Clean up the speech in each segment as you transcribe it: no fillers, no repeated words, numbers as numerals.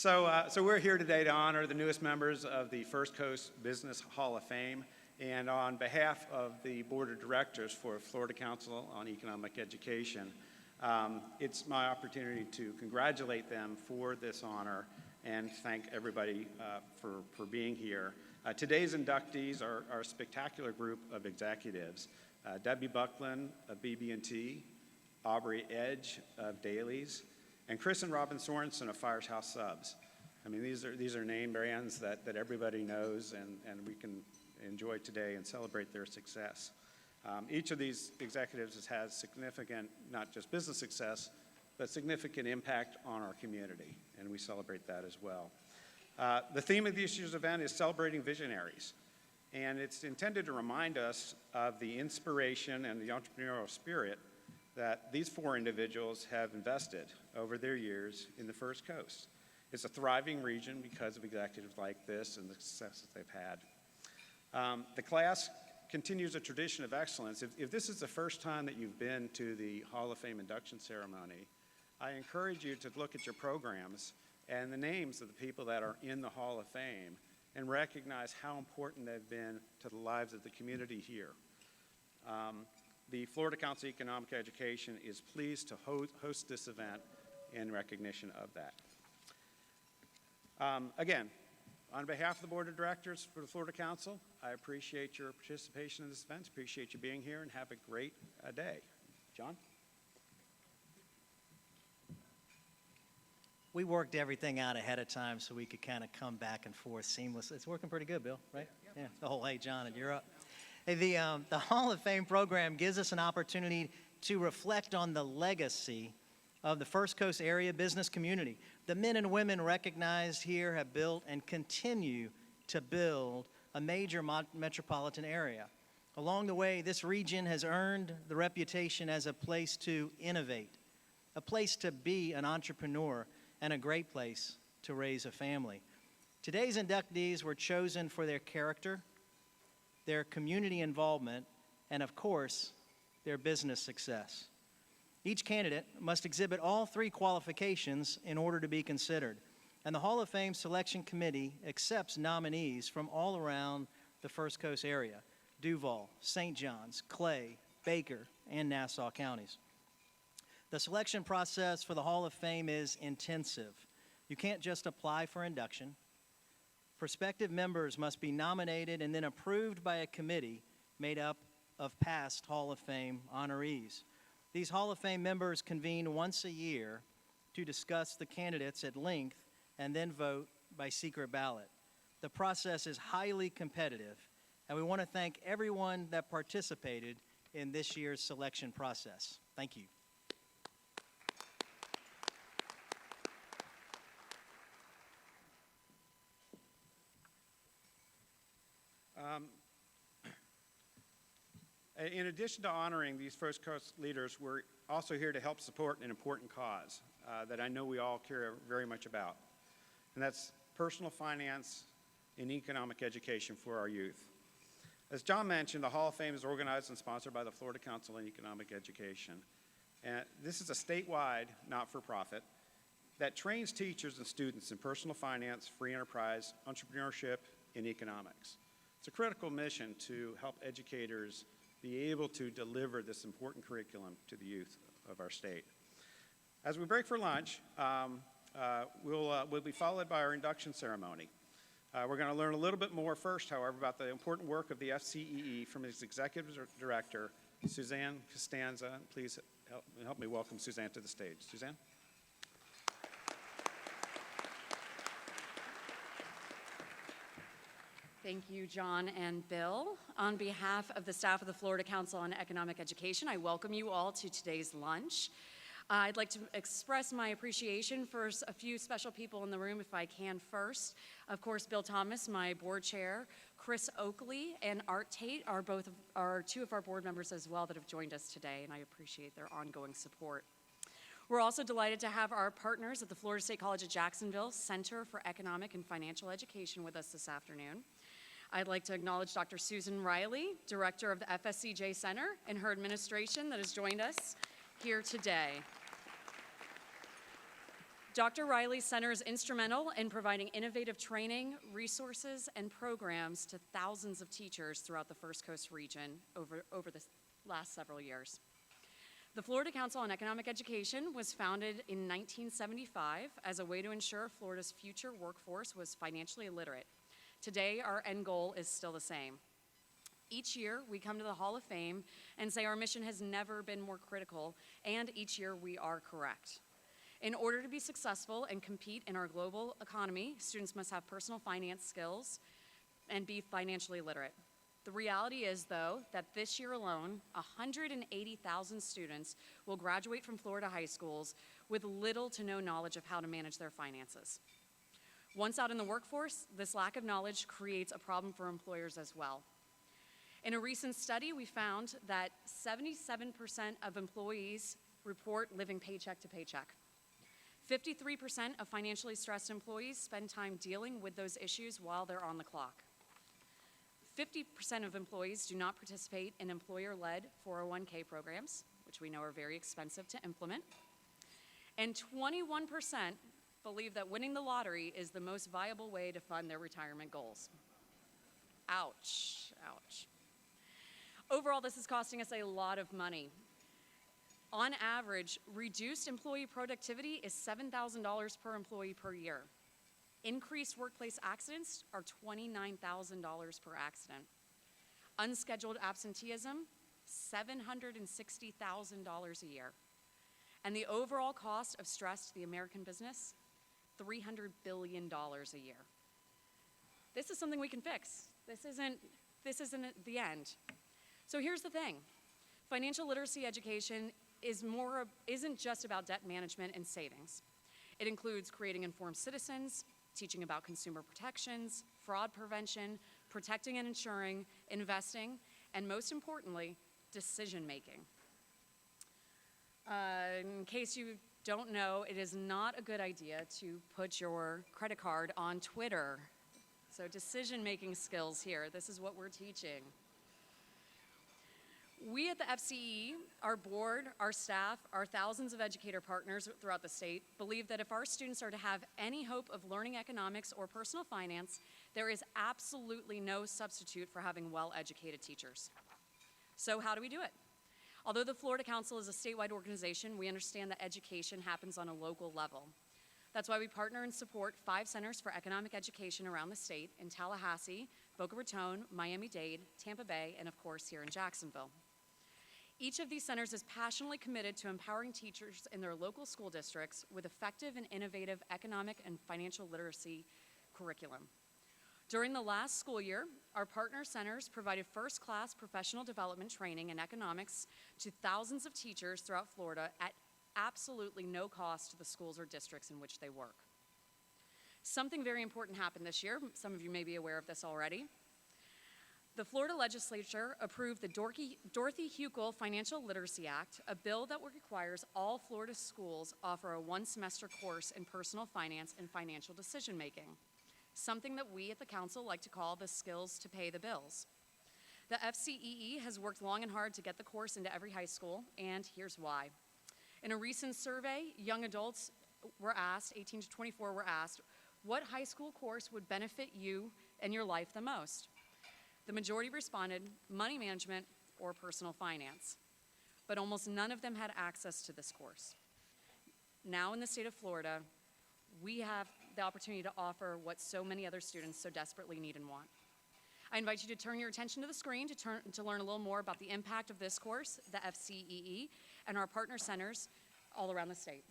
So we're here today to honor the newest members of the First Coast Business Hall of Fame. And on behalf of the Board of Directors for Florida Council on Economic Education, it's my opportunity to congratulate them for this honor and thank everybody for being here. Today's inductees are a spectacular group of executives. Debbie Buckland of BB&T, Aubrey Edge of Dailies, and Chris and Robin Sorensen of Firehouse Subs. I mean, these are name brands that everybody knows and we can enjoy today and celebrate their success. Each of these executives has had significant, not just business success, but significant impact on our community, and we celebrate that as well. The theme of this year's event is Celebrating Visionaries, and it's intended to remind us of the inspiration and the entrepreneurial spirit that these four individuals have invested over their years in the First Coast. It's a thriving region because of executives like this and the success that they've had. The class continues a tradition of excellence. If this is the first time that you've been to the Hall of Fame induction ceremony, I encourage you to look at your programs and the names of the people that are in the Hall of Fame and recognize how important they've been to the lives of the community here. The Florida Council of Economic Education is pleased to host this event in recognition of that. Again, on behalf of the Board of Directors for the Florida Council, I appreciate your participation in this event, appreciate you being here, and have a great day. John? We worked everything out ahead of time so we could kind of come back and forth seamlessly. It's working pretty good, Bill, right? Yeah. Oh, hey, John, and you're up. Hey, the Hall of Fame program gives us an opportunity to reflect on the legacy of the First Coast area business community. The men and women recognized here have built and continue to build a major metropolitan area. Along the way, this region has earned the reputation as a place to innovate, a place to be an entrepreneur, and a great place to raise a family. Today's inductees were chosen for their character, their community involvement, and of course, their business success. Each candidate must exhibit all three qualifications in order to be considered, and the Hall of Fame Selection Committee accepts nominees from all around the First Coast area: Duval, St. Johns, Clay, Baker, and Nassau counties. The selection process for the Hall of Fame is intensive. You can't just apply for induction. Prospective members must be nominated and then approved by a committee made up of past Hall of Fame honorees. These Hall of Fame members convene once a year to discuss the candidates at length and then vote by secret ballot. The process is highly competitive, and we want to thank everyone that participated in this year's selection process. Thank you. In addition to honoring these First Coast leaders, we're also here to help support an important cause that I know we all care very much about, and that's personal finance and economic education for our youth. As John mentioned, the Hall of Fame is organized and sponsored by the Florida Council on Economic Education. And this is a statewide, not-for-profit, that trains teachers and students in personal finance, free enterprise, entrepreneurship, and economics. It's a critical mission to help educators be able to deliver this important curriculum to the youth of our state. As we break for lunch, we'll be followed by our induction ceremony. We're going to learn a little bit more first, however, about the important work of the FCEE from its executive director, Suzanne Costanza. Please help me welcome Suzanne to the stage. Suzanne? Thank you, John and Bill. On behalf of the staff of the Florida Council on Economic Education, I welcome you all to today's lunch. I'd like to express my appreciation for a few special people in the room, if I can first. Of course, Bill Thomas, my board chair, Chris Oakley, and Art Tate are two of our board members as well that have joined us today, and I appreciate their ongoing support. We're also delighted to have our partners at the Florida State College at Jacksonville Center for Economic and Financial Education with us this afternoon. I'd like to acknowledge Dr. Susan Riley, director of the FSCJ Center, and her administration that has joined us here today. Dr. Riley Center is instrumental in providing innovative training, resources, and programs to thousands of teachers throughout the First Coast region over the last several years. The Florida Council on Economic Education was founded in 1975 as a way to ensure Florida's future workforce was financially literate. Today, our end goal is still the same. Each year, we come to the Hall of Fame and say our mission has never been more critical, and each year we are correct. In order to be successful and compete in our global economy, students must have personal finance skills and be financially literate. The reality is, though, that this year alone, 180,000 students will graduate from Florida high schools with little to no knowledge of how to manage their finances. Once out in the workforce, this lack of knowledge creates a problem for employers as well. In a recent study, we found that 77% of employees report living paycheck to paycheck. 53% of financially stressed employees spend time dealing with those issues while they're on the clock. 50% of employees do not participate in employer-led 401k programs, which we know are very expensive to implement. And 21% believe that winning the lottery is the most viable way to fund their retirement goals. Ouch, ouch. Overall, this is costing us a lot of money. On average, reduced employee productivity is $7,000 per employee per year. Increased workplace accidents are $29,000 per accident. Unscheduled absenteeism, $760,000 a year. And the overall cost of stress to the American business, $300 billion a year. This is something we can fix. This isn't the end. So here's the thing. Financial literacy education isn't just about debt management and savings. It includes creating informed citizens, teaching about consumer protections, fraud prevention, protecting and insuring, investing, and most importantly, decision making. In case you don't know, it is not a good idea to put your credit card on Twitter. So decision making skills here, this is what we're teaching. We at the FCE, our board, our staff, our thousands of educator partners throughout the state believe that if our students are to have any hope of learning economics or personal finance, there is absolutely no substitute for having well-educated teachers. So how do we do it? Although the Florida Council is a statewide organization, we understand that education happens on a local level. That's why we partner and support 5 centers for economic education around the state in Tallahassee, Boca Raton, Miami-Dade, Tampa Bay, and of course here in Jacksonville. Each of these centers is passionately committed to empowering teachers in their local school districts with effective and innovative economic and financial literacy curriculum. During the last school year, our partner centers provided first-class professional development training in economics to thousands of teachers throughout Florida at absolutely no cost to the schools or districts in which they work. Something very important happened this year. Some of you may be aware of this already. The Florida legislature approved the Dorothy Huckel Financial Literacy Act, a bill that requires all Florida schools offer a 1-semester course in personal finance and financial decision making, something that we at the council like to call the skills to pay the bills. The FCEE has worked long and hard to get the course into every high school, and here's why. In a recent survey, young adults were asked, 18 to 24 were asked, what high school course would benefit you and your life the most? The majority responded, money management or personal finance. But almost none of them had access to this course. Now in the state of Florida, we have the opportunity to offer what so many other students so desperately need and want. I invite you to turn your attention to the screen to learn a little more about the impact of this course, the FCEE, and our partner centers all around the state.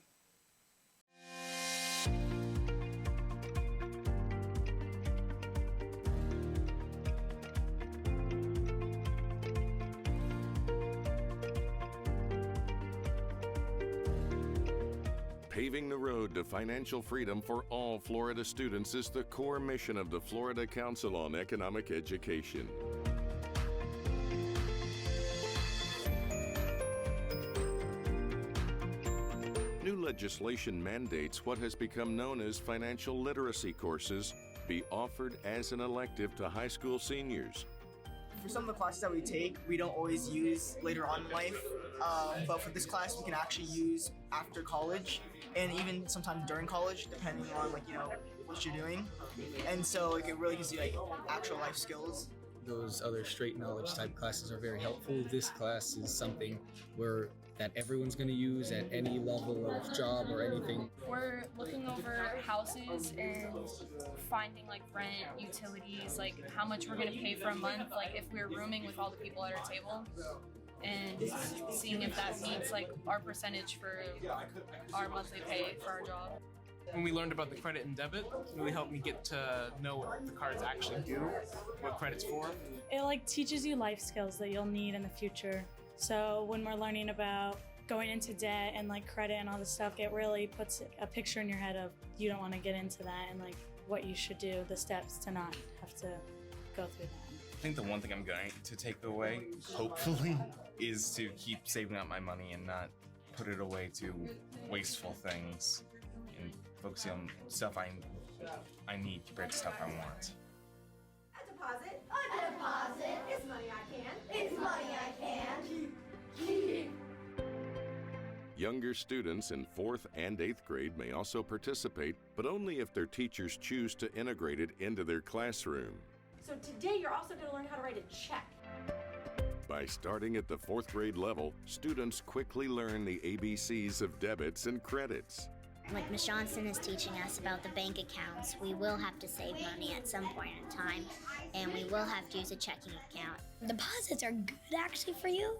Paving the road to financial freedom for all Florida students is the core mission of the Florida Council on Economic Education. New legislation mandates what has become known as financial literacy courses be offered as an elective to high school seniors. For some of the classes that we take, we don't always use later on in life, but for this class, we can actually use after college and even sometimes during college, depending on what you're doing. And so it really gives you actual life skills. Those other straight knowledge type classes are very helpful. This class is something that everyone's going to use at any level of job or anything. We're looking over houses and finding rent, utilities, how much we're going to pay for a month, if we're rooming with all the people at our table, and seeing if that meets our percentage for our monthly pay for our job. When we learned about the credit and debit, it really helped me get to know what the cards actually do, what credit's for. It teaches you life skills that you'll need in the future. So when we're learning about going into debt and credit and all this stuff, it really puts a picture in your head of you don't want to get into that and what you should do, the steps to not have to go through that. I think the one thing I'm going to take away, hopefully, is to keep saving up my money and not put it away to wasteful things and focusing on stuff I need compared to stuff I want. A deposit. A deposit. It's money I can. It's money I can. Keep. Younger students in 4th and 8th grade may also participate, but only if their teachers choose to integrate it into their classroom. So today you're also going to learn how to write a check. By starting at the 4th grade level, students quickly learn the ABCs of debits and credits. Like Ms. Johnson is teaching us about the bank accounts, we will have to save money at some point in time, and we will have to use a checking account. Deposits are good actually for you.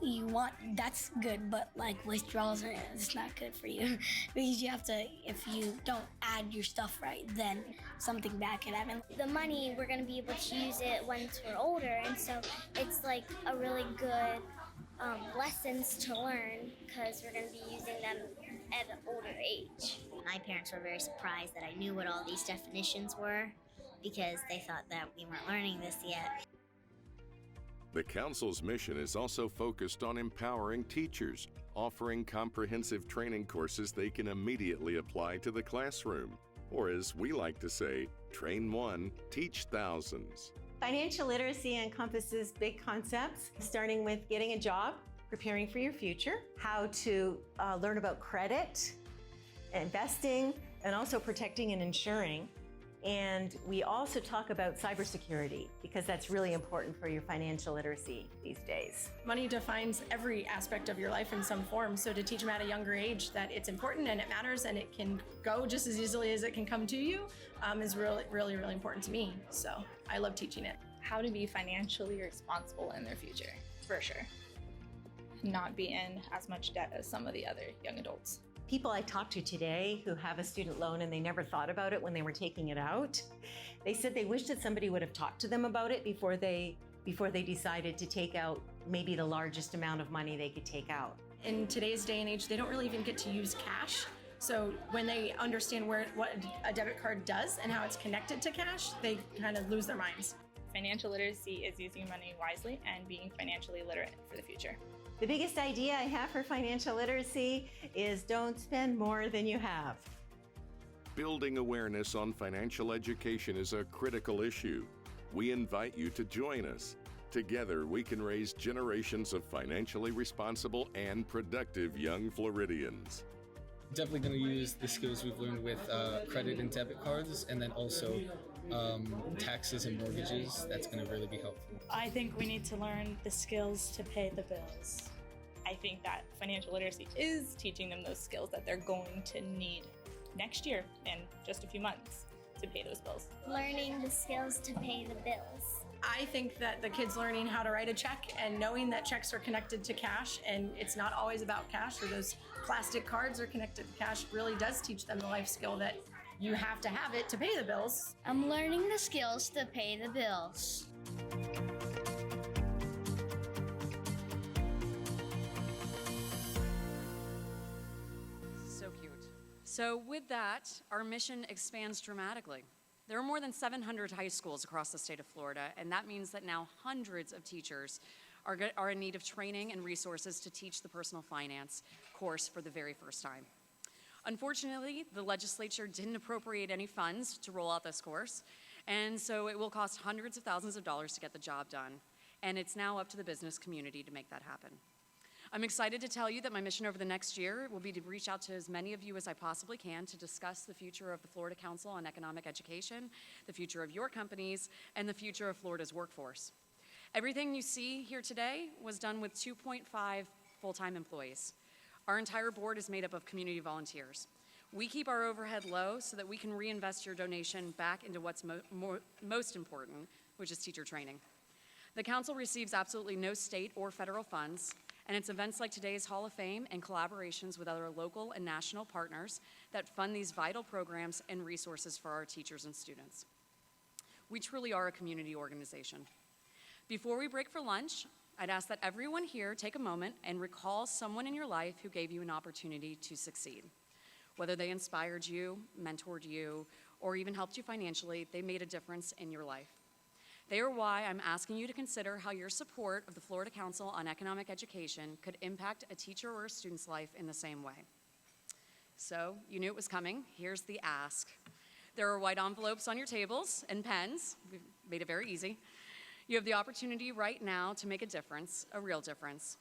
That's good, but withdrawals it's not good for you because you have to, if you don't add your stuff right, then something bad could happen. The money, we're going to be able to use it once we're older, and so it's a really good lessons to learn because we're going to be using them at an older age. My parents were very surprised that I knew what all these definitions were because they thought that we weren't learning this yet. The Council's mission is also focused on empowering teachers, offering comprehensive training courses they can immediately apply to the classroom. Or as we like to say, train one, teach thousands. Financial literacy encompasses big concepts, starting with getting a job, preparing for your future, how to learn about credit, investing, and also protecting and insuring. And we also talk about cybersecurity because that's really important for your financial literacy these days. Money defines every aspect of your life in some form, so to teach them at a younger age that it's important and it matters and it can go just as easily as it can come to you is really, really, really important to me. So I love teaching it. How to be financially responsible in their future, for sure. Not be in as much debt as some of the other young adults. People I talked to today who have a student loan and they never thought about it when they were taking it out, they said they wish that somebody would have talked to them about it before they decided to take out maybe the largest amount of money they could take out. In today's day and age, they don't really even get to use cash. So when they understand what a debit card does and how it's connected to cash, they kind of lose their minds. Financial literacy is using money wisely and being financially literate for the future. The biggest idea I have for financial literacy is don't spend more than you have. Building awareness on financial education is a critical issue. We invite you to join us. Together, we can raise generations of financially responsible and productive young Floridians. Definitely going to use the skills we've learned with credit and debit cards, and then also taxes and mortgages. That's going to really be helpful. I think we need to learn the skills to pay the bills. I think that financial literacy is teaching them those skills that they're going to need next year in just a few months to pay those bills. Learning the skills to pay the bills. I think that the kids learning how to write a check and knowing that checks are connected to cash and it's not always about cash, or those plastic cards are connected to cash, really does teach them the life skill that you have to have it to pay the bills. I'm learning the skills to pay the bills. So cute. So with that, our mission expands dramatically. There are more than 700 high schools across the state of Florida, and that means that now hundreds of teachers are in need of training and resources to teach the personal finance course for the very first time. Unfortunately, the legislature didn't appropriate any funds to roll out this course, and so it will cost hundreds of thousands of dollars to get the job done. and it's now up to the business community to make that happen. I'm excited to tell you that my mission over the next year will be to reach out to as many of you as I possibly can to discuss the future of the Florida Council on Economic Education, the future of your companies, and the future of Florida's workforce. Everything you see here today was done with 2.5 full-time employees. Our entire board is made up of community volunteers. We keep our overhead low so that we can reinvest your donation back into what's most important, which is teacher training. The council receives absolutely no state or federal funds, and it's events like today's Hall of Fame and collaborations with other local and national partners that fund these vital programs and resources for our teachers and students. We truly are a community organization. Before we break for lunch, I'd ask that everyone here take a moment and recall someone in your life who gave you an opportunity to succeed. Whether they inspired you, mentored you, or even helped you financially, they made a difference in your life. They are why I'm asking you to consider how your support of the Florida Council on Economic Education could impact a teacher or a student's life in the same way. So, you knew it was coming. Here's the ask. There are white envelopes on your tables and pens. We've made it very easy. You have the opportunity right now to make a difference, a real difference.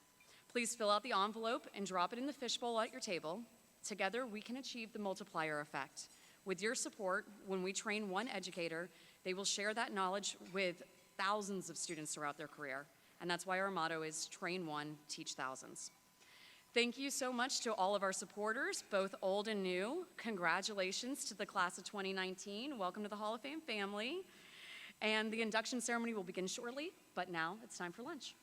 Please fill out the envelope and drop it in the fishbowl at your table. Together, we can achieve the multiplier effect. With your support, when we train one educator, they will share that knowledge with thousands of students throughout their career. And that's why our motto is train one, teach thousands. Thank you so much to all of our supporters, both old and new. Congratulations to the class of 2019. Welcome to the Hall of Fame family. And the induction ceremony will begin shortly, but now it's time for lunch.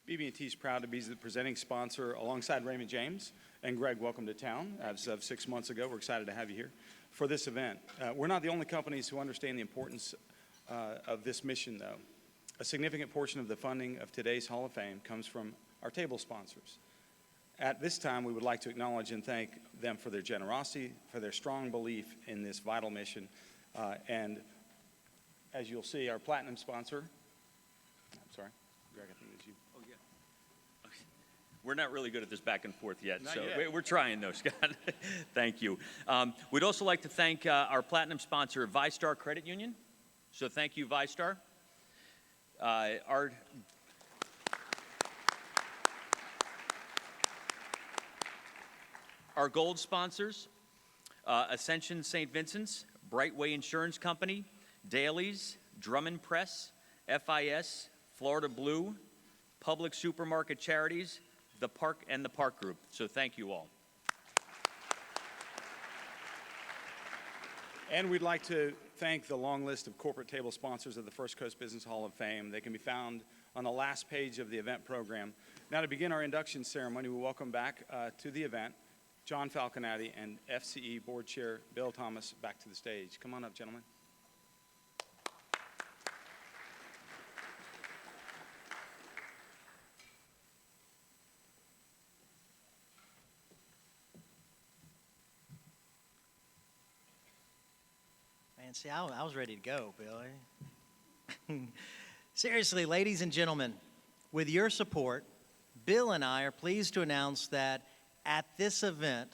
BB&T is proud to be the presenting sponsor alongside Raymond James. And Greg, welcome to town. As of 6 months ago, we're excited to have you here for this event. We're not the only companies who understand the importance of this mission, though. A significant portion of the funding of today's Hall of Fame comes from our table sponsors. At this time, we would like to acknowledge and thank them for their generosity, for their strong belief in this vital mission. And as you'll see, our platinum sponsor, I'm sorry, Greg, I think it's you. Oh, yeah. Okay. We're not really good at this back and forth yet, Not so yet. we're trying though, Scott. Thank you. We'd also like to thank our platinum sponsor, ViStar Credit Union. So thank you, ViStar. Our gold sponsors, Ascension St. Vincent's, Brightway Insurance Company, Dailies, Drummond Press, FIS, Florida Blue, Public Supermarket Charities, the Park Group. So thank you all. And we'd like to thank the long list of corporate table sponsors of the First Coast Business Hall of Fame. They can be found on the last page of the event program. Now, to begin our induction ceremony, we welcome back to the event John Falconati and FCE Board Chair Bill Thomas back to the stage. Come on up, gentlemen. Man, see, I was ready to go, Bill. Seriously, ladies and gentlemen, with your support, Bill and I are pleased to announce that at this event,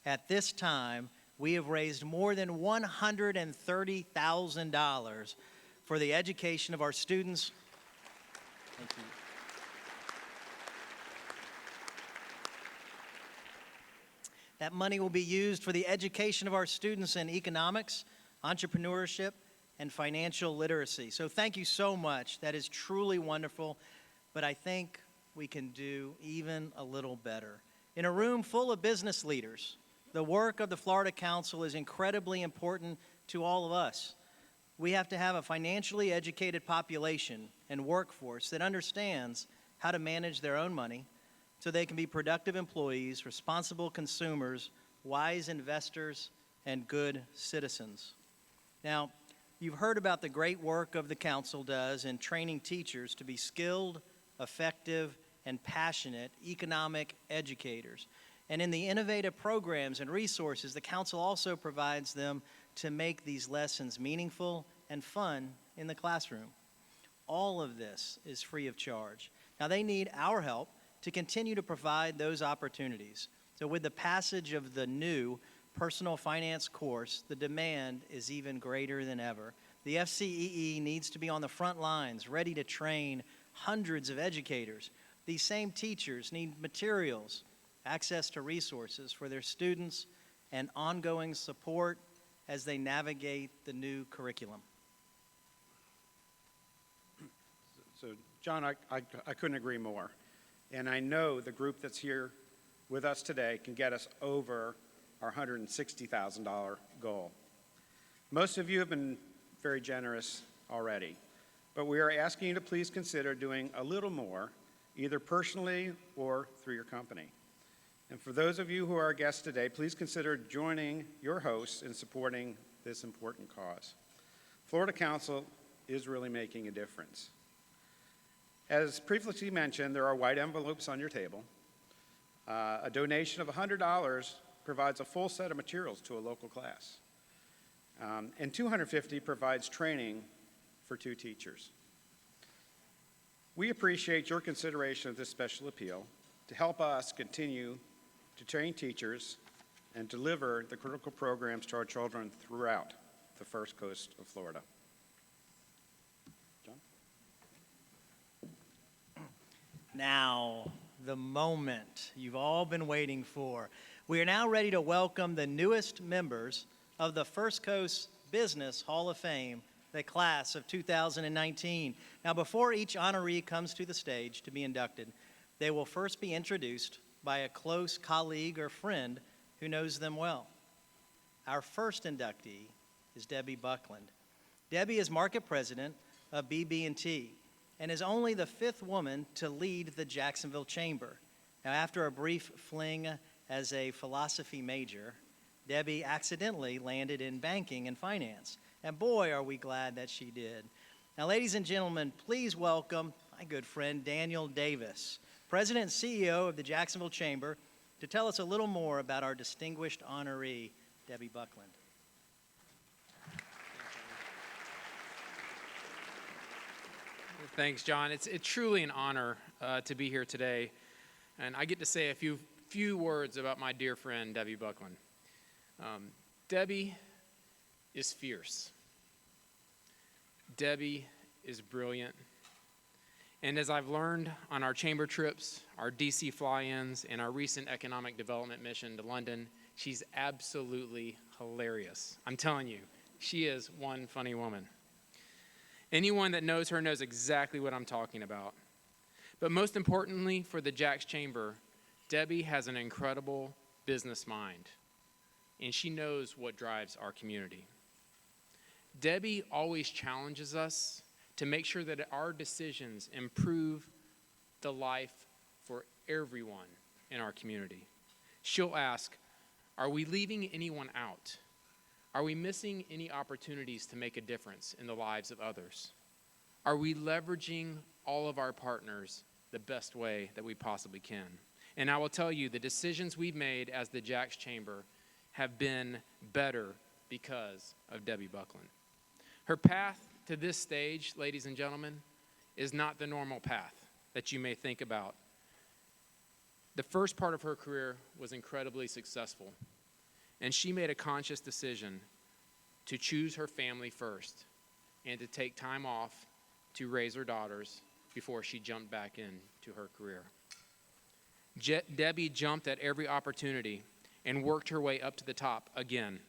at this time, we have raised more than $130,000 for the education of our students. Thank you. That money will be used for the education of our students in economics, entrepreneurship, and financial literacy. So thank you so much. That is truly wonderful, but I think we can do even a little better. In a room full of business leaders, the work of the Florida Council is incredibly important to all of us. We have to have a financially educated population and workforce that understands how to manage their own money so they can be productive employees, responsible consumers, wise investors, and good citizens. Now, you've heard about the great work of the Council does in training teachers to be skilled, effective, and passionate economic educators. And in the innovative programs and resources, the Council also provides them to make these lessons meaningful and fun in the classroom. All of this is free of charge. Now, they need our help to continue to provide those opportunities. So with the passage of the new personal finance course, the demand is even greater than ever. The FCEE needs to be on the front lines, ready to train hundreds of educators. These same teachers need materials, access to resources for their students, and ongoing support as they navigate the new curriculum. So, John, I couldn't agree more. And I know the group that's here with us today can get us over our $160,000 goal. Most of you have been very generous already, but we are asking you to please consider doing a little more, either personally or through your company. And for those of you who are our guests today, please consider joining your hosts in supporting this important cause. Florida Council is really making a difference. As previously mentioned, there are white envelopes on your table. A donation of $100 provides a full set of materials to a local class. And $250 provides training for 2 teachers. We appreciate your consideration of this special appeal to help us continue to train teachers and deliver the critical programs to our children throughout the First Coast of Florida. John? Now, the moment you've all been waiting for. We are now ready to welcome the newest members of the First Coast Business Hall of Fame, the class of 2019. Now, before each honoree comes to the stage to be inducted, they will first be introduced by a close colleague or friend who knows them well. Our first inductee is Debbie Buckland. Debbie is market president of BB&T and is only the 5th woman to lead the Jacksonville Chamber. Now, after a brief fling as a philosophy major, Debbie accidentally landed in banking and finance. And boy, are we glad that she did. Now, ladies and gentlemen, please welcome my good friend Daniel Davis, President and CEO of the Jacksonville Chamber, to tell us a little more about our distinguished honoree, Debbie Buckland. Thanks, John. It's truly an honor to be here today, and I get to say a few words about my dear friend, Debbie Buckland. Debbie is fierce. Debbie is brilliant. And as I've learned on our chamber trips, our DC fly-ins, and our recent economic development mission to London, she's absolutely hilarious. I'm telling you, she is one funny woman. Anyone that knows her knows exactly what I'm talking about. But most importantly for the Jax Chamber, Debbie has an incredible business mind, and she knows what drives our community. Debbie always challenges us to make sure that our decisions improve the life for everyone in our community. She'll ask, are we leaving anyone out? Are we missing any opportunities to make a difference in the lives of others? Are we leveraging all of our partners the best way that we possibly can? And I will tell you, the decisions we've made as the Jax Chamber have been better because of Debbie Buckland. Her path to this stage, ladies and gentlemen, is not the normal path that you may think about. The first part of her career was incredibly successful, and she made a conscious decision to choose her family first and to take time off to raise her daughters before she jumped back into her career. Debbie jumped at every opportunity and worked her way up to the top again.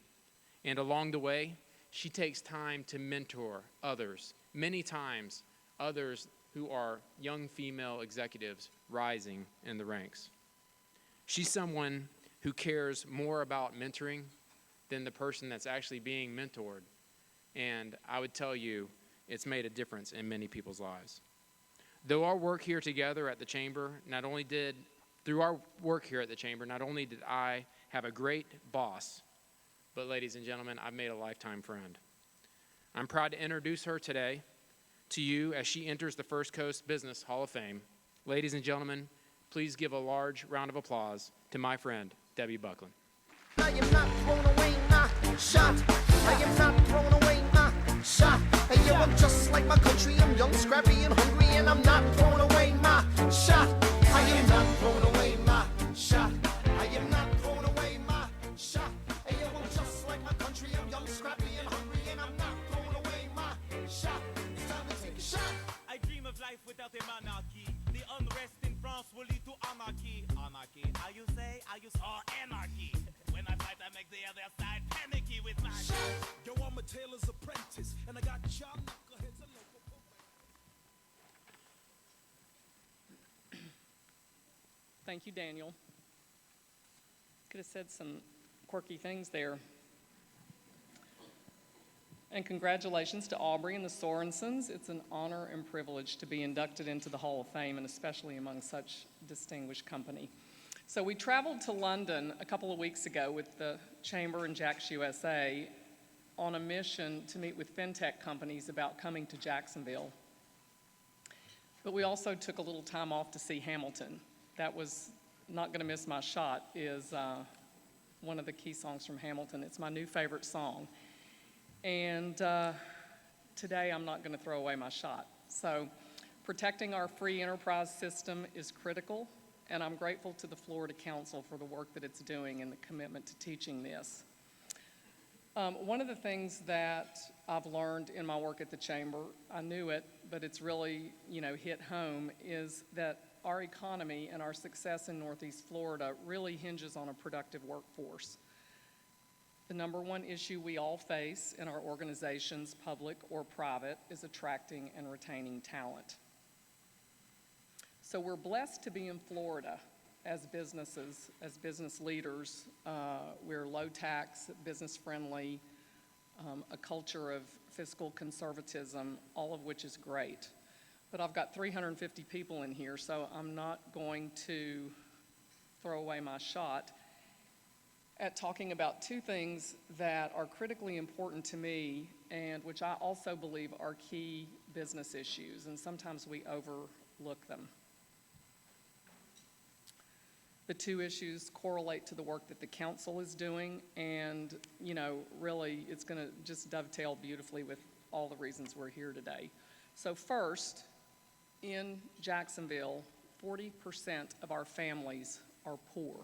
And along the way, she takes time to mentor others, many times others who are young female executives rising in the ranks. She's someone who cares more about mentoring than the person that's actually being mentored. And I would tell you, it's made a difference in many people's lives. Through our work here at the Chamber, not only did I have a great boss, but ladies and gentlemen, I've made a lifetime friend. I'm proud to introduce her today to you as she enters the First Coast Business Hall of Fame. Ladies and gentlemen, please give a large round of applause to my friend, Debbie Buckland. I am not thrown away, shot. I am not thrown away, shot. Hey, yo, I'm just like my country. I'm young, scrappy, and hungry, and I'm not thrown away, shot. I am not thrown away, shot. I am not thrown away, shot. Hey, yo, I'm just like my country. I'm young, scrappy, and hungry, and I'm not thrown away, I use hard anarchy. When I fight, I make the other side panicky with my yo, I'm a tailor's apprentice, and I got sharp knuckleheads and local. Thank you, Daniel. Could have said some quirky things there. And congratulations to Aubrey and the Sorensens. It's an honor and privilege to be inducted into the Hall of Fame, and especially among such distinguished company. So we traveled to London a couple of weeks ago with the Chamber and Jax USA on a mission to meet with fintech companies about coming to Jacksonville. But we also took a little time off to see Hamilton. That was Not Gonna Miss My Shot is one of the key songs from Hamilton. It's my new favorite song. And today I'm not going to throw away my shot. So protecting our free enterprise system is critical, and I'm grateful to the Florida Council for the work that it's doing and the commitment to teaching this. One of the things that I've learned in my work at the Chamber, I knew it, but it's really, hit home, is that our economy and our success in Northeast Florida really hinges on a productive workforce. The number one issue we all face in our organizations, public or private, is attracting and retaining talent. So we're blessed to be in Florida as businesses, as business leaders. We're low tax, business friendly, a culture of fiscal conservatism, all of which is great. But I've got 350 people in here, so I'm not going to throw away my shot at talking about two things that are critically important to me and which I also believe are key business issues, and sometimes we overlook them. The two issues correlate to the work that the council is doing, and really it's going to just dovetail beautifully with all the reasons we're here today. So first, in Jacksonville, 40% of our families are poor.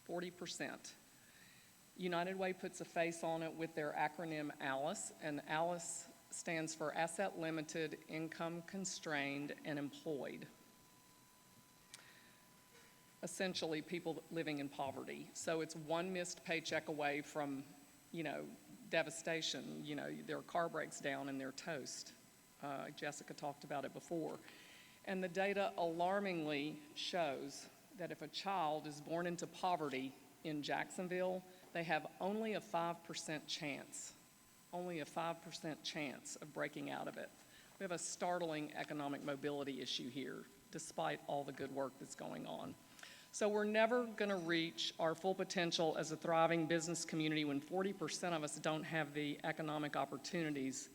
40%. United Way puts a face on it with their acronym ALICE, and ALICE stands for Asset Limited, Income Constrained, and Employed. Essentially, people living in poverty. So it's one missed paycheck away from, devastation. Their car breaks down and they're toast. Jessica talked about it before. And the data alarmingly shows that if a child is born into poverty in Jacksonville, they have only a 5% chance of breaking out of it. We have a startling economic mobility issue here, despite all the good work that's going on. So we're never going to reach our full potential as a thriving business community when 40% of us don't have the economic opportunities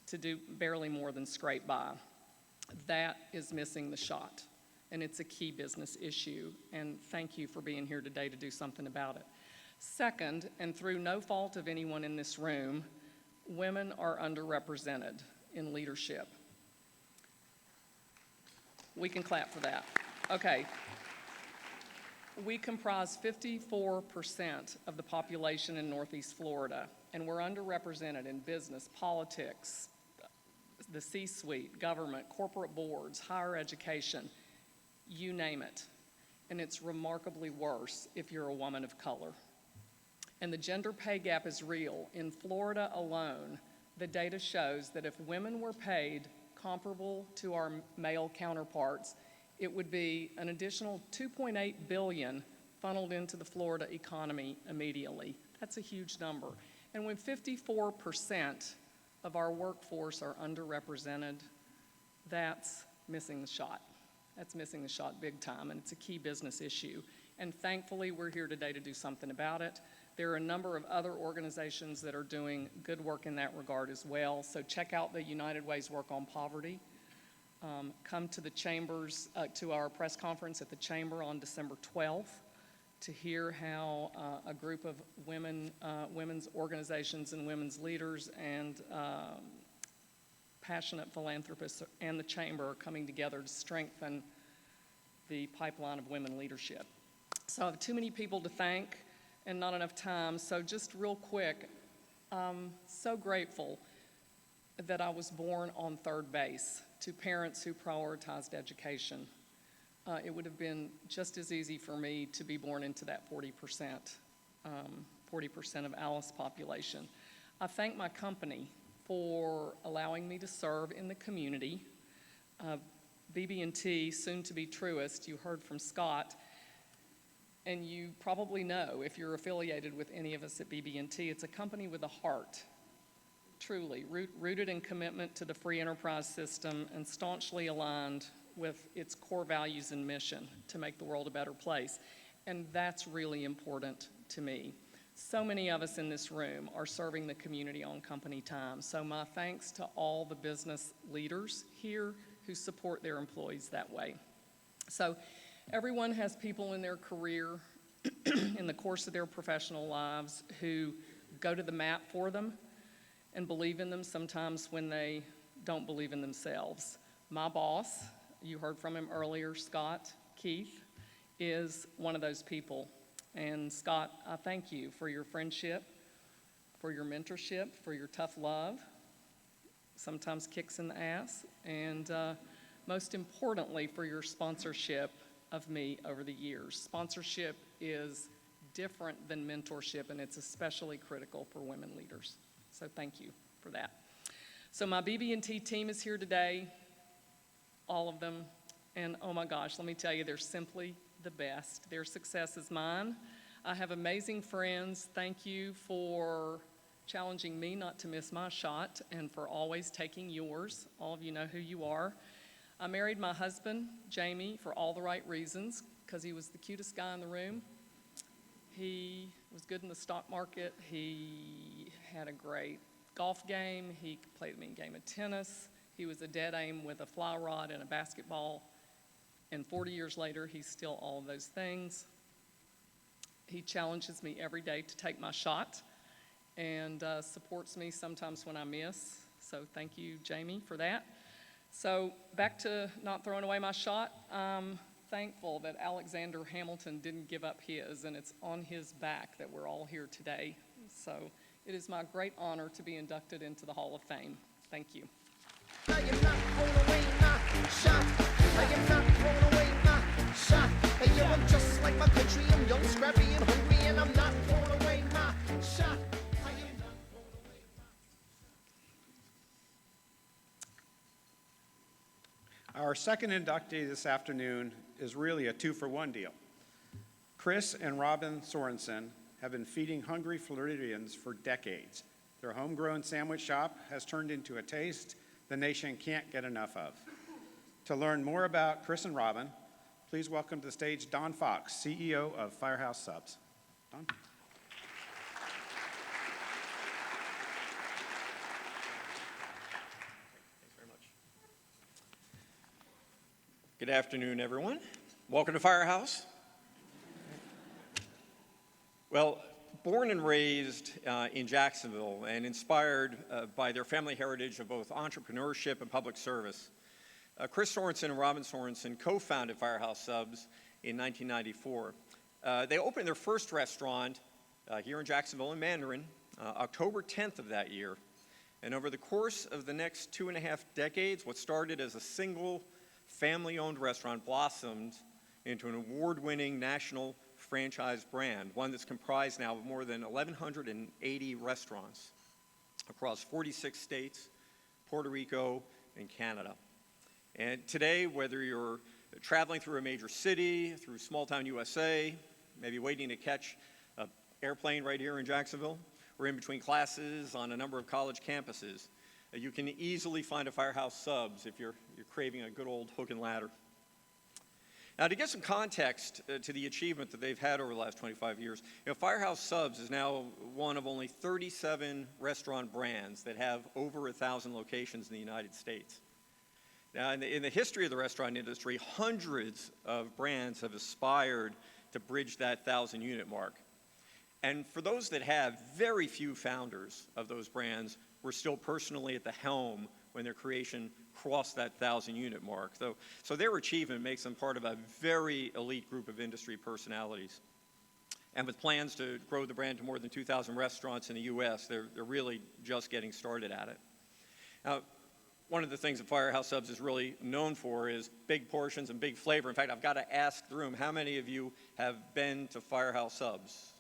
to do barely more than scrape by. That is missing the shot, and it's a key business issue, and thank you for being here today to do something about it. Second, and through no fault of anyone in this room, women are underrepresented in leadership. We can clap for that. Okay. We comprise 54% of the population in Northeast Florida, and we're underrepresented in business, politics, the C-suite, government, corporate boards, higher education, you name it. And it's remarkably worse if you're a woman of color. And the gender pay gap is real. In Florida alone, the data shows that if women were paid comparable to our male counterparts, it would be an additional $2.8 billion funneled into the Florida economy immediately. That's a huge number. And when 54% of our workforce are underrepresented, that's missing the shot. That's missing the shot big time, and it's a key business issue. And thankfully, we're here today to do something about it. There are a number of other organizations that are doing good work in that regard as well. So check out the United Way's work on poverty. Come to the Chambers, to our press conference at the Chamber on December 12th to hear how a group of women's organizations and women's leaders and passionate philanthropists and the Chamber are coming together to strengthen the pipeline of women leadership. So I have too many people to thank and not enough time, so just real quick, I'm so grateful that I was born on third base to parents who prioritized education. it would have been just as easy for me to be born into that 40% of Alice population. I thank my company for allowing me to serve in the community. BB&T, soon to be Truist, you heard from Scott, and you probably know if you're affiliated with any of us at BB&T, it's a company with a heart, truly, rooted in commitment to the free enterprise system and staunchly aligned with its core values and mission to make the world a better place. And that's really important to me. So many of us in this room are serving the community on company time. So my thanks to all the business leaders here who support their employees that way. So everyone has people in their career, in the course of their professional lives, who go to the mat for them and believe in them sometimes when they don't believe in themselves. My boss, you heard from him earlier, Scott Keith, is one of those people. And Scott, I thank you for your friendship, for your mentorship, for your tough love, sometimes kicks in the ass, and most importantly, for your sponsorship of me over the years. Sponsorship is different than mentorship, and it's especially critical for women leaders. So thank you for that. So my BB&T team is here today, all of them, and oh my gosh, let me tell you, they're simply the best. Their success is mine. I have amazing friends. Thank you for challenging me not to miss my shot and for always taking yours. All of you know who you are. I married my husband, Jamie, for all the right reasons, because he was the cutest guy in the room. He was good in the stock market. He had a great golf game. He played a mean game of tennis. He was a dead aim with a fly rod and a basketball. And 40 years later, he's still all of those things. He challenges me every day to take my shot and supports me sometimes when I miss. So thank you, Jamie, for that. So back to not throwing away my shot. I'm thankful that Alexander Hamilton didn't give up his, and it's on his back that we're all here today. So it is my great honor to be inducted into the Hall of Fame. Thank you. I am not throwing away my shot. I am not throwing away my shot. Hey, yo, I'm just like my country. I'm young, scrappy, and hungry, and I'm not throwing away my shot. I am not throwing away my... Our second inductee this afternoon is really a two-for-one deal. Chris and Robin Sorensen have been feeding hungry Floridians for decades. Their homegrown sandwich shop has turned into a taste the nation can't get enough of. To learn more about Chris and Robin, please welcome to the stage Don Fox, CEO of Firehouse Subs. Don. Good afternoon, everyone. Welcome to Firehouse. Well, born and raised in Jacksonville and inspired by their family heritage of both entrepreneurship and public service, Chris Sorensen and Robin Sorensen co-founded Firehouse Subs in 1994. They opened their first restaurant here in Jacksonville in Mandarin, October 10th of that year. And over the course of the next 2.5 decades, what started as a single family-owned restaurant blossomed into an award-winning national franchise brand, one that's comprised now of more than 1,180 restaurants across 46 states, Puerto Rico, and Canada. And today, whether you're traveling through a major city, through small-town USA, maybe waiting to catch an airplane right here in Jacksonville, or in between classes on a number of college campuses, you can easily find a Firehouse Subs if you're craving a good old hook and ladder. Now, to get some context to the achievement that they've had over the last 25 years, Firehouse Subs is now one of only 37 restaurant brands that have over 1,000 locations in the United States. Now, in the history of the restaurant industry, hundreds of brands have aspired to bridge that 1,000-unit mark. And for those that have, very few founders of those brands were still personally at the helm when their creation crossed that 1,000-unit mark. So their achievement makes them part of a very elite group of industry personalities. And with plans to grow the brand to more than 2,000 restaurants in the U.S., they're really just getting started at it. Now, one of the things that Firehouse Subs is really known for is big portions and big flavor. In fact, I've got to ask the room, how many of you have been to Firehouse Subs?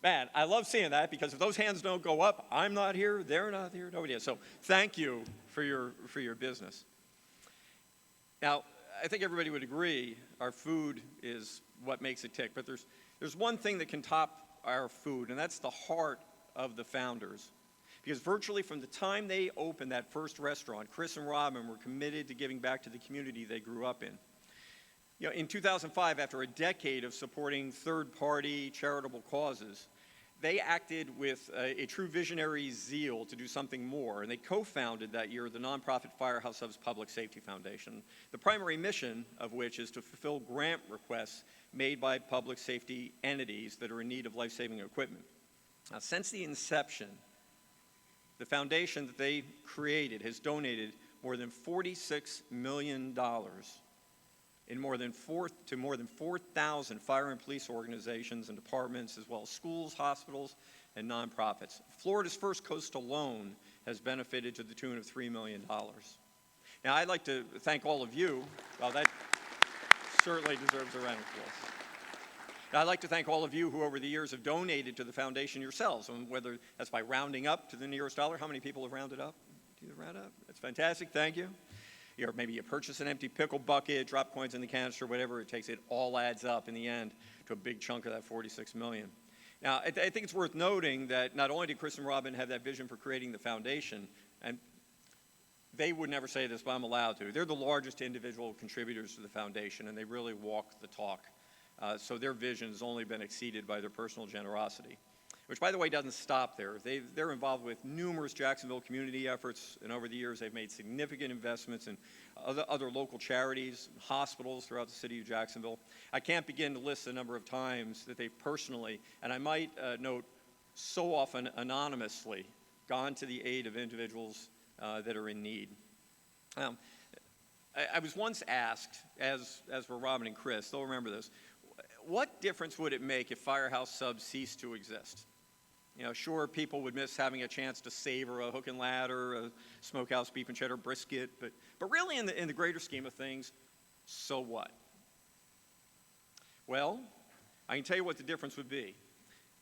Man, I love seeing that, because if those hands don't go up, I'm not here, they're not here, nobody is. So thank you for your business. Now, I think everybody would agree our food is what makes it tick, but there's one thing that can top our food, and that's the heart of the founders. Because virtually from the time they opened that first restaurant, Chris and Robin were committed to giving back to the community they grew up in. You know, in 2005, after a decade of supporting third-party charitable causes, they acted with a true visionary zeal to do something more, and they co-founded that year the nonprofit Firehouse Subs Public Safety Foundation, the primary mission of which is to fulfill grant requests made by public safety entities that are in need of life-saving equipment. Now, since the inception, the foundation that they created has donated more than $46 million to more than 4,000 fire and police organizations and departments, as well as schools, hospitals, and nonprofits. Florida's first coast alone has benefited to the tune of $3 million. Now, I'd like to thank all of you. Well, that certainly deserves a round of applause. Now, I'd like to thank all of you who over the years have donated to the foundation yourselves, and whether that's by rounding up to the nearest dollar. How many people have rounded up? Do you round up? That's fantastic, thank you. Or maybe you purchase an empty pickle bucket, drop coins in the canister, whatever it takes. It all adds up in the end to a big chunk of that $46 million. Now, I think it's worth noting that not only did Chris and Robin have that vision for creating the foundation, and they would never say this, but I'm allowed to. They're the largest individual contributors to the foundation, and they really walk the talk. So their vision has only been exceeded by their personal generosity, which, by the way, doesn't stop there. They're involved with numerous Jacksonville community efforts, and over the years they've made significant investments in other local charities, hospitals throughout the city of Jacksonville. I can't begin to list the number of times that they've personally, and I might note, so often anonymously, gone to the aid of individuals that are in need. I was once asked, as were Robin and Chris, they'll remember this, what difference would it make if Firehouse Subs ceased to exist? You know, sure, people would miss having a chance to savor a hook and ladder, a smokehouse beef and cheddar brisket, but really in the greater scheme of things, so what? Well, I can tell you what the difference would be.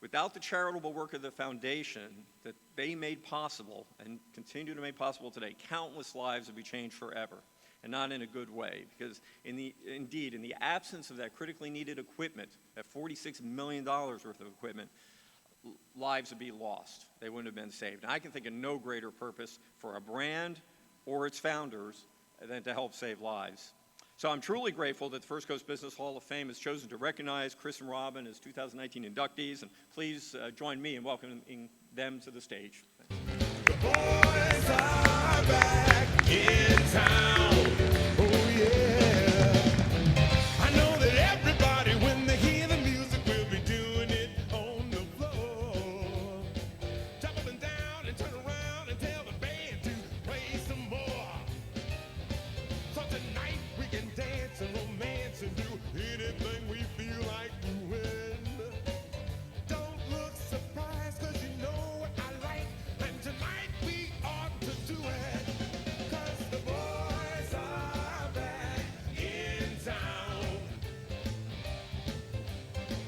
Without the charitable work of the foundation that they made possible and continue to make possible today, countless lives would be changed forever, and not in a good way, because indeed, in the absence of that critically needed equipment, that $46 million worth of equipment, lives would be lost. They wouldn't have been saved. And I can think of no greater purpose for a brand or its founders than to help save lives. So I'm truly grateful that the First Coast Business Hall of Fame has chosen to recognize Chris and Robin as 2019 inductees, and please join me in welcoming them to the stage. The boys are back in town. Oh yeah. I know that everybody, when they hear the music, will be doing it on the floor. Jump up and down and turn around and tell the band to play some more. So tonight we can dance and romance and do anything we feel like doing. Don't look surprised, 'cause you know what I like. And tonight we ought to do it. 'Cause the boys are back in town.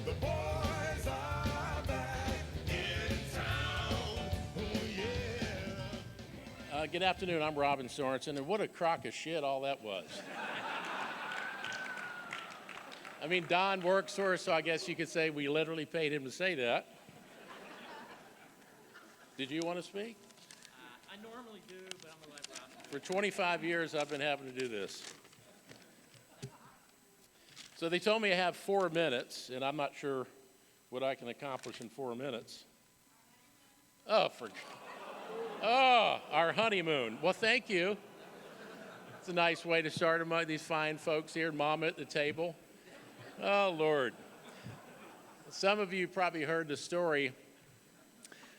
The boys are back in town. Oh yeah. Good afternoon, I'm Robin Sorensen, and what a crock of shit all that was. I mean, Don works for us, so I guess you could say we literally paid him to say that. Did you want to speak? I normally do, but I'm going to let Robin For 25 years, I've been having to do this. So they told me I have 4 minutes, and I'm not sure what I can accomplish in 4 minutes. Oh, our honeymoon. Well, thank you. It's a nice way to start these fine folks here, Mama at the table. Oh, Lord. Some of you probably heard the story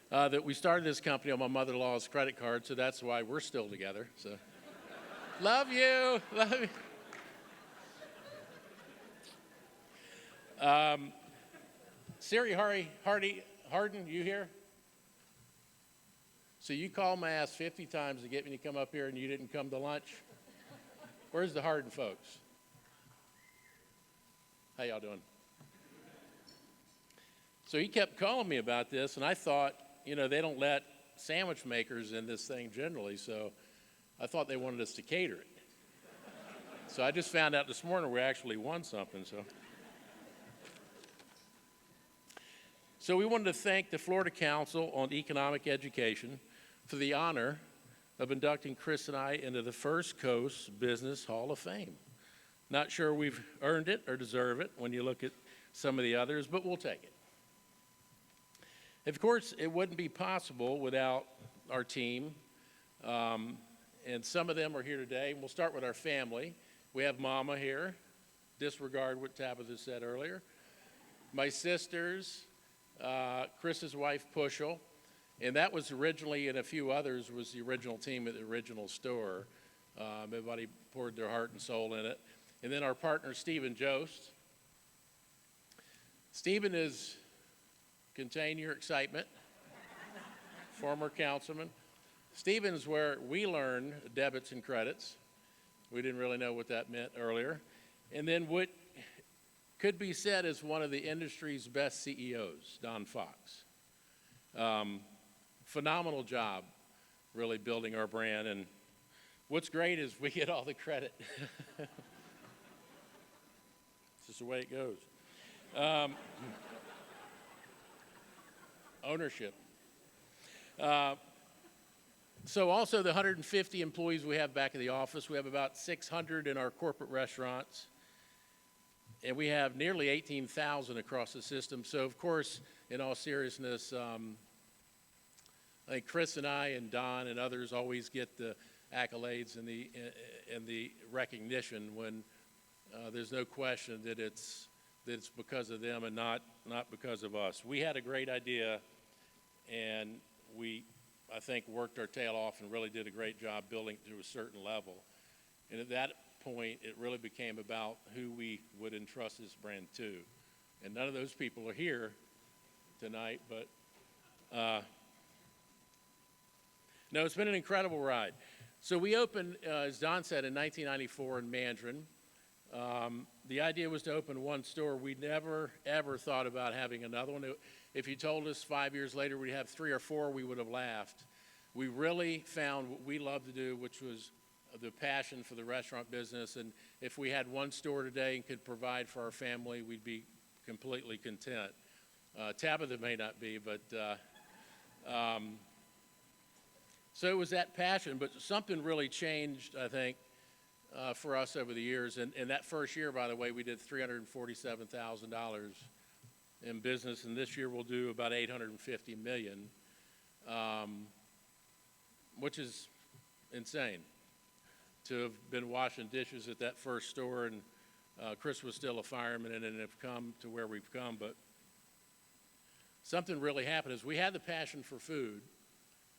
that we started this company on my mother-in-law's credit card, so that's why we're still together. So, love you. Love you. Siri Harden, you here? So you called my ass 50 times to get me to come up here and you didn't come to lunch? Where's the Hardin folks? How y'all doing? So he kept calling me about this, and I thought, you know, they don't let sandwich makers in this thing generally, so I thought they wanted us to cater it. So I just found out this morning we actually won something, So we wanted to thank the Florida Council on Economic Education for the honor of inducting Chris and I into the First Coast Business Hall of Fame. Not sure we've earned it or deserve it when you look at some of the others, but we'll take it. Of course, it wouldn't be possible without our team, and some of them are here today. We'll start with our family. We have Mama here. Disregard what Tabitha said earlier. My sisters, Chris's wife, Pushel, and that was originally, and a few others, was the original team at the original store. Everybody poured their heart and soul in it. And then our partner, Stephen Jost. Stephen is, contain your excitement, former councilman. Stephen's where we learn debits and credits. We didn't really know what that meant earlier. And then what could be said as one of the industry's best CEOs, Don Fox. Phenomenal job, really building our brand. And what's great is we get all the credit. It's just the way it goes. Ownership. So also the 150 employees we have back at the office, we have about 600 in our corporate restaurants, and we have nearly 18,000 across the system. So of course, in all seriousness, I think Chris and I and Don and others always get the accolades and the recognition when there's no question that it's because of them and not because of us. We had a great idea, and we, I think, worked our tail off and really did a great job building to a certain level. And at that point, it really became about who we would entrust this brand to. And none of those people are here tonight, but no, it's been an incredible ride. So we opened, as Don said, in 1994 in Mandarin. The idea was to open one store. We never, ever thought about having another one. If you told us 5 years later we'd have 3 or 4, we would have laughed. We really found what we love to do, which was the passion for the restaurant business. And if we had one store today and could provide for our family, we'd be completely content. Tabitha may not be, but so it was that passion. But something really changed, I think, for us over the years. And that first year, by the way, we did $347,000 in business, and this year we'll do about $850 million, which is insane to have been washing dishes at that first store, and Chris was still a fireman and have come to where we've come. But something really happened is we had the passion for food,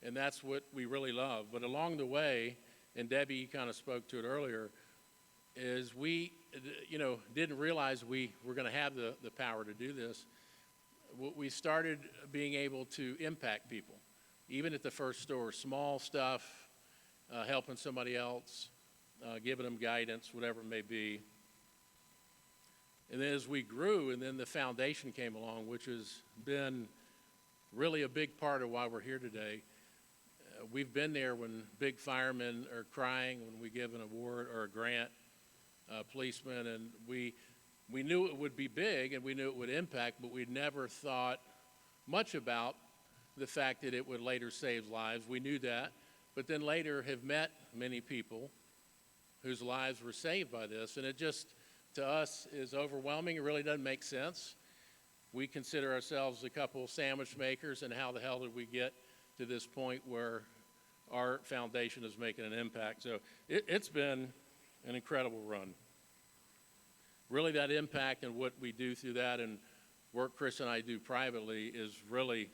and that's what we really love. But along the way, and Debbie, you kind of spoke to it earlier, is we, didn't realize we were going to have the power to do this. We started being able to impact people, even at the first store, small stuff, helping somebody else, giving them guidance, whatever it may be. And then as we grew, and then the foundation came along, which has been really a big part of why we're here today. We've been there when big firemen are crying, when we give an award or a grant, policemen, and we knew it would be big and we knew it would impact, but we'd never thought much about the fact that it would later save lives. We knew that, but then later have met many people whose lives were saved by this, and it just, to us, is overwhelming. It really doesn't make sense. We consider ourselves a couple sandwich makers, and how the hell did we get to this point where our foundation is making an impact? So it's been an incredible run. Really, that impact and what we do through that and work Chris and I do privately is really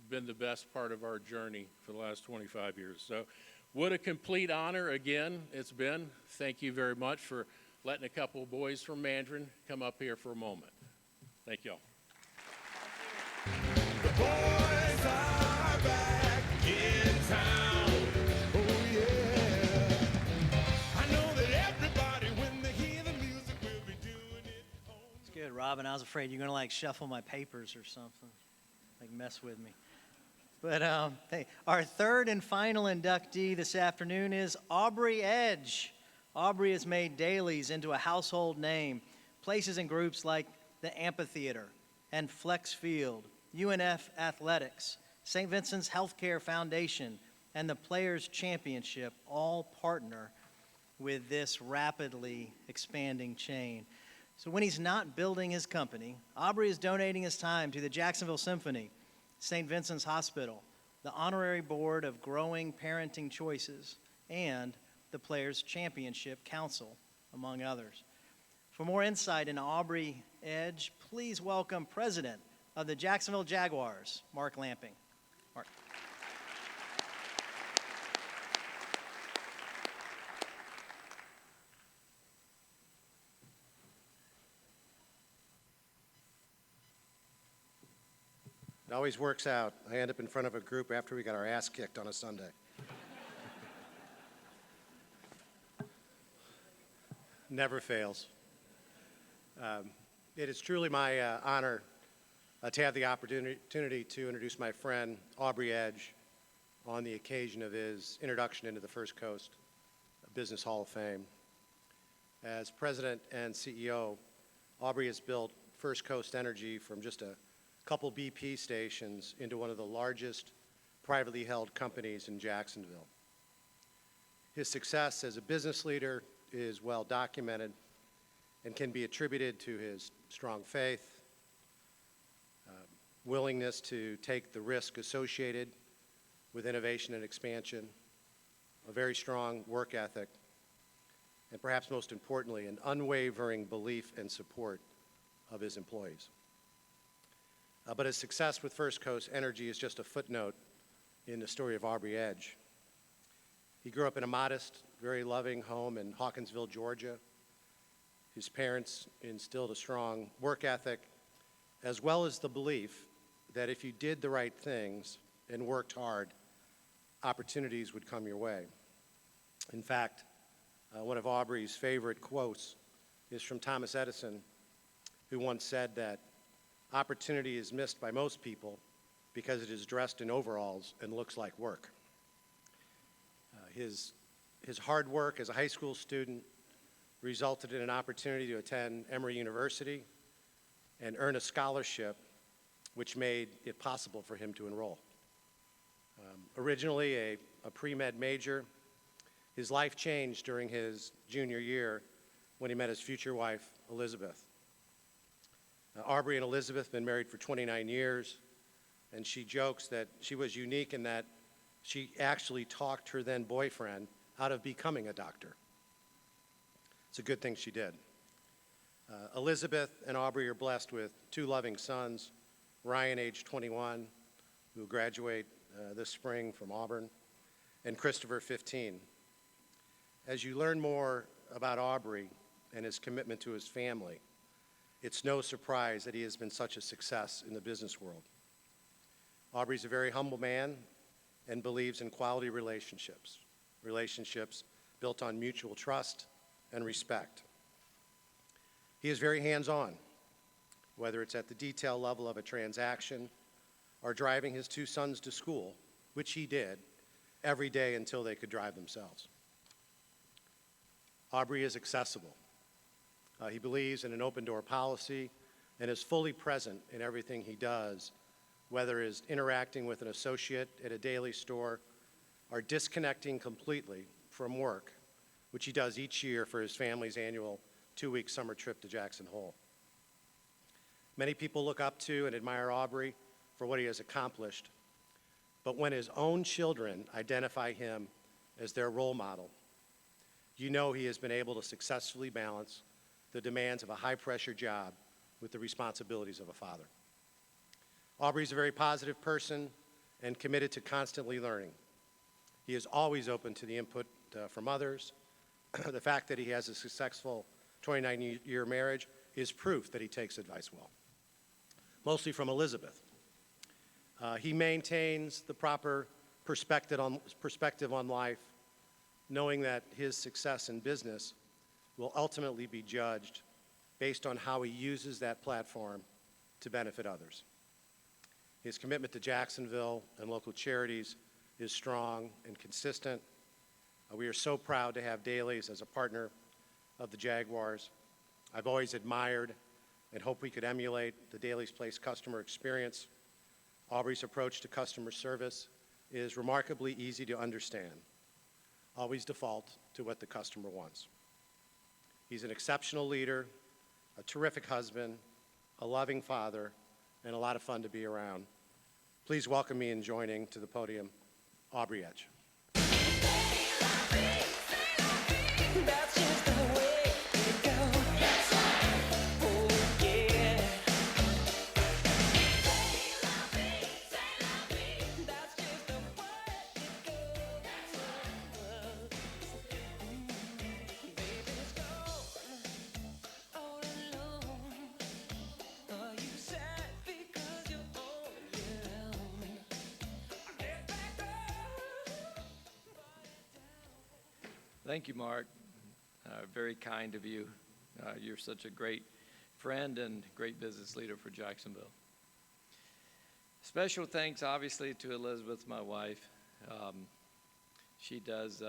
been the best part of our journey for the last 25 years. So what a complete honor again it's been. Thank you very much for letting a couple of boys from Mandarin come up here for a moment. Thank y'all. The boys are back in town. Oh yeah. I know that everybody, when they hear the music, will be doing it. It's good, Robin. I was afraid you're going to like shuffle my papers or something, like mess with me. But hey, our third and final inductee this afternoon is Aubrey Edge. Aubrey has made dailies into a household name. Places and groups like the Amphitheater and Flex Field, UNF Athletics, St. Vincent's Healthcare Foundation, and the Players Championship all partner with this rapidly expanding chain. So when he's not building his company, Aubrey is donating his time to the Jacksonville Symphony, St. Vincent's Hospital, the Honorary Board of Growing Parenting Choices, and the Players Championship Council, among others. For more insight into Aubrey Edge, please welcome President of the Jacksonville Jaguars, Mark Lamping. Mark. It always works out. I end up in front of a group after we got our ass kicked on a Sunday. Never fails. It is truly my honor to have the opportunity to introduce my friend Aubrey Edge on the occasion of his introduction into the First Coast Business Hall of Fame. As president and CEO, Aubrey has built First Coast Energy from just a couple BP stations into one of the largest privately held companies in Jacksonville. His success as a business leader is well documented and can be attributed to his strong faith, willingness to take the risk associated with innovation and expansion, a very strong work ethic, and perhaps most importantly, an unwavering belief and support of his employees. But his success with First Coast Energy is just a footnote in the story of Aubrey Edge. He grew up in a modest, very loving home in Hawkinsville, Georgia. His parents instilled a strong work ethic, as well as the belief that if you did the right things and worked hard, opportunities would come your way. In fact, one of Aubrey's favorite quotes is from Thomas Edison, who once said that opportunity is missed by most people because it is dressed in overalls and looks like work. His hard work as a high school student resulted in an opportunity to attend Emory University and earn a scholarship which made it possible for him to enroll. Originally a pre-med major, his life changed during his junior year when he met his future wife, Elizabeth. Aubrey and Elizabeth have been married for 29 years, and she jokes that she was unique in that she actually talked her then boyfriend out of becoming a doctor. It's a good thing she did. Elizabeth and Aubrey are blessed with two loving sons, Ryan, age 21, who will graduate this spring from Auburn, and Christopher, 15. As you learn more about Aubrey and his commitment to his family, it's no surprise that he has been such a success in the business world. Aubrey's a very humble man and believes in quality relationships built on mutual trust and respect. He is very hands-on, whether it's at the detail level of a transaction or driving his two sons to school, which he did every day until they could drive themselves. Aubrey is accessible. He believes in an open-door policy and is fully present in everything he does, whether it's interacting with an associate at a daily store or disconnecting completely from work, which he does each year for his family's annual 2-week summer trip to Jackson Hole. Many people look up to and admire Aubrey for what he has accomplished, but when his own children identify him as their role model, you know he has been able to successfully balance the demands of a high-pressure job with the responsibilities of a father. Aubrey's a very positive person and committed to constantly learning. He is always open to the input from others. The fact that he has a successful 29-year marriage is proof that he takes advice well, mostly from Elizabeth. He maintains the proper perspective on life, knowing that his success in business will ultimately be judged based on how he uses that platform to benefit others. His commitment to Jacksonville and local charities is strong and consistent. We are so proud to have Daly's as a partner of the Jaguars. I've always admired and hoped we could emulate the Daly's Place customer experience. Aubrey's approach to customer service is remarkably easy to understand. Always default to what the customer wants. He's an exceptional leader, a terrific husband, a loving father, and a lot of fun to be around. Please welcome me in joining to the podium, Aubrey Edge. That's just the way it goes. Oh, yeah. That's just the way it goes. Baby's gone all alone. Are you sad because you're all alone? Let that go. Thank you, Mark. Very kind of you. You're such a great friend and great business leader for Jacksonville. Special thanks, obviously, to Elizabeth, my wife. She does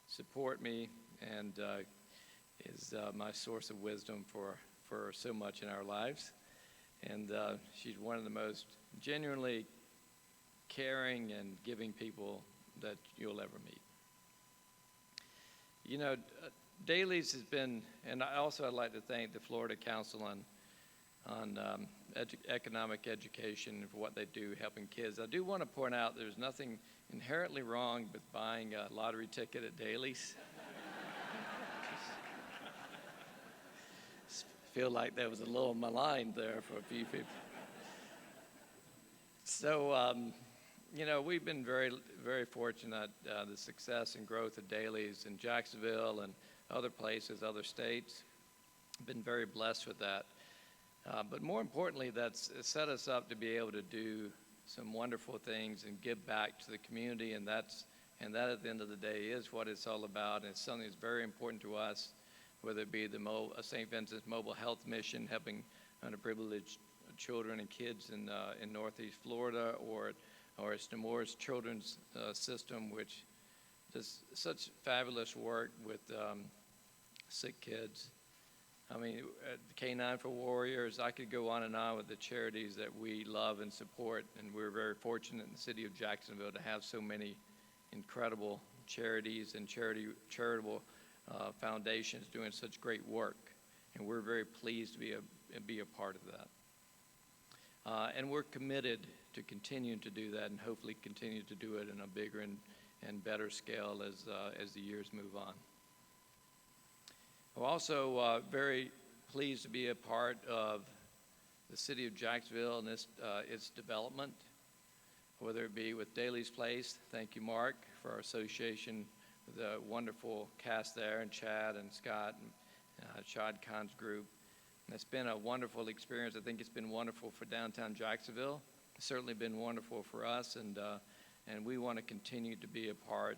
support me and is my source of wisdom for so much in our lives. And she's one of the most genuinely caring and giving people that you'll ever meet. You know, Daly's has been, and I'd like to thank the Florida Council on Economic Education for what they do helping kids. I do want to point out there's nothing inherently wrong with buying a lottery ticket at Daly's. Just feel like there was a little maligned there for a few people. So, you know, we've been very, very fortunate. The success and growth of Daly's in Jacksonville and other places, other states. Been very blessed with that. But more importantly, that's set us up to be able to do some wonderful things and give back to the community, and that at the end of the day is what it's all about, and it's something that's very important to us, whether it be the St. Vincent's Mobile Health Mission, helping underprivileged children and kids in Northeast Florida, or it's Nemours Children's System, which does such fabulous work with sick kids. I mean, K9 for Warriors, I could go on and on with the charities that we love and support, and we're very fortunate in the city of Jacksonville to have so many incredible charities and charitable foundations doing such great work, and we're very pleased to be a part of that. And we're committed to continuing to do that and hopefully continue to do it in a bigger and better scale as the years move on. I'm also very pleased to be a part of the city of Jacksonville and its development, whether it be with Daly's Place. Thank you, Mark, for our association with the wonderful cast there, and Chad and Scott and Chad Khan's group. And it's been a wonderful experience. I think it's been wonderful for downtown Jacksonville. It's certainly been wonderful for us, and we want to continue to be a part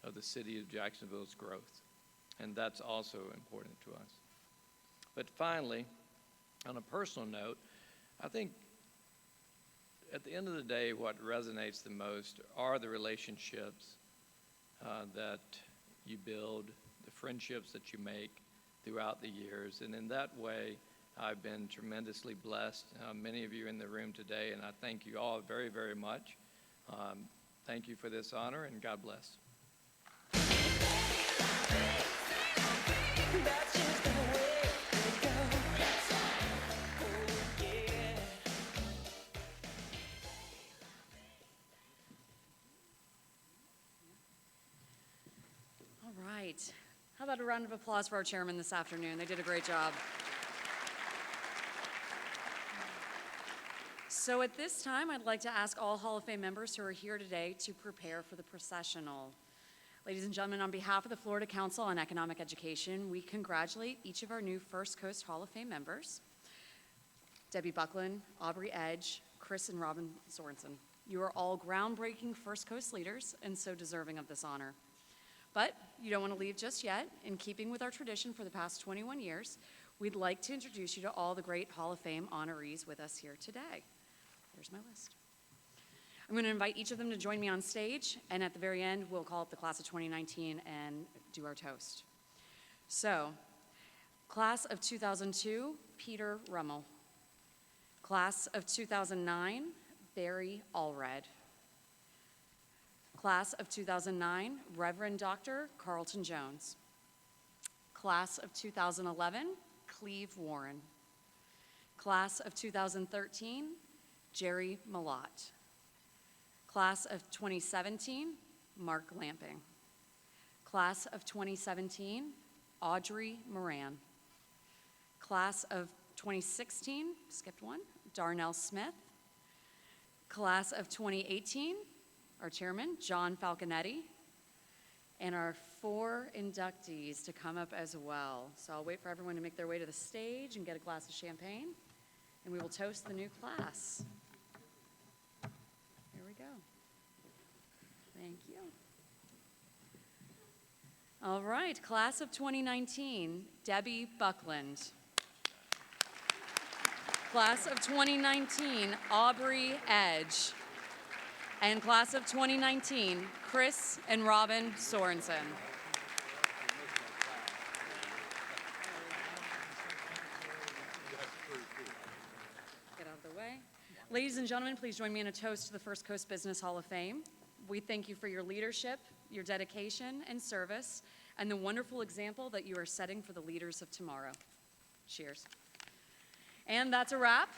of the city of Jacksonville's growth. And that's also important to us. But finally, on a personal note, I think at the end of the day, what resonates the most are the relationships that you build, the friendships that you make throughout the years. And in that way, I've been tremendously blessed. Many of you in the room today, and I thank you all very, very much. Thank you for this honor, and God bless. That's just the way it goes. Oh, yeah. All right. How about a round of applause for our chairman this afternoon? They did a great job. So at this time, I'd like to ask all Hall of Fame members who are here today to prepare for the processional. Ladies and gentlemen, on behalf of the Florida Council on Economic Education, we congratulate each of our new First Coast Hall of Fame members, Debbie Buckland, Aubrey Edge, Chris and Robin Sorensen. You are all groundbreaking First Coast leaders and so deserving of this honor. But you don't want to leave just yet. In keeping with our tradition for the past 21 years, we'd like to introduce you to all the great Hall of Fame honorees with us here today. Here's my list. I'm going to invite each of them to join me on stage, and at the very end, we'll call up the class of 2019 and do our toast. So, class of 2002, Peter Rummel. Class of 2009, Barry Allred. Class of 2009, Reverend Dr. Carlton Jones. Class of 2011, Cleve Warren. Class of 2013, Jerry Malott. Class of 2017, Mark Lamping. Class of 2017, Audrey Moran. Class of 2016, skipped one, Darnell Smith. Class of 2018, our chairman, John Falconetti. And our 4 inductees to come up as well. So I'll wait for everyone to make their way to the stage and get a glass of champagne, and we will toast the new class. Here we go. Thank you. All right, class of 2019, Debbie Buckland. Class of 2019, Aubrey Edge. And class of 2019, Chris and Robin Sorensen. Get out of the way. Ladies and gentlemen, please join me in a toast to the First Coast Business Hall of Fame. We thank you for your leadership, your dedication and service, and the wonderful example that you are setting for the leaders of tomorrow. Cheers. And that's a wrap.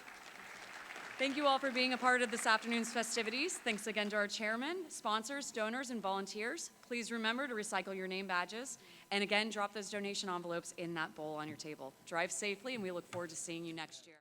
Thank you all for being a part of this afternoon's festivities. Thanks again to our chairman, sponsors, donors, and volunteers. Please remember to recycle your name badges. And again, drop those donation envelopes in that bowl on your table. Drive safely, and we look forward to seeing you next year.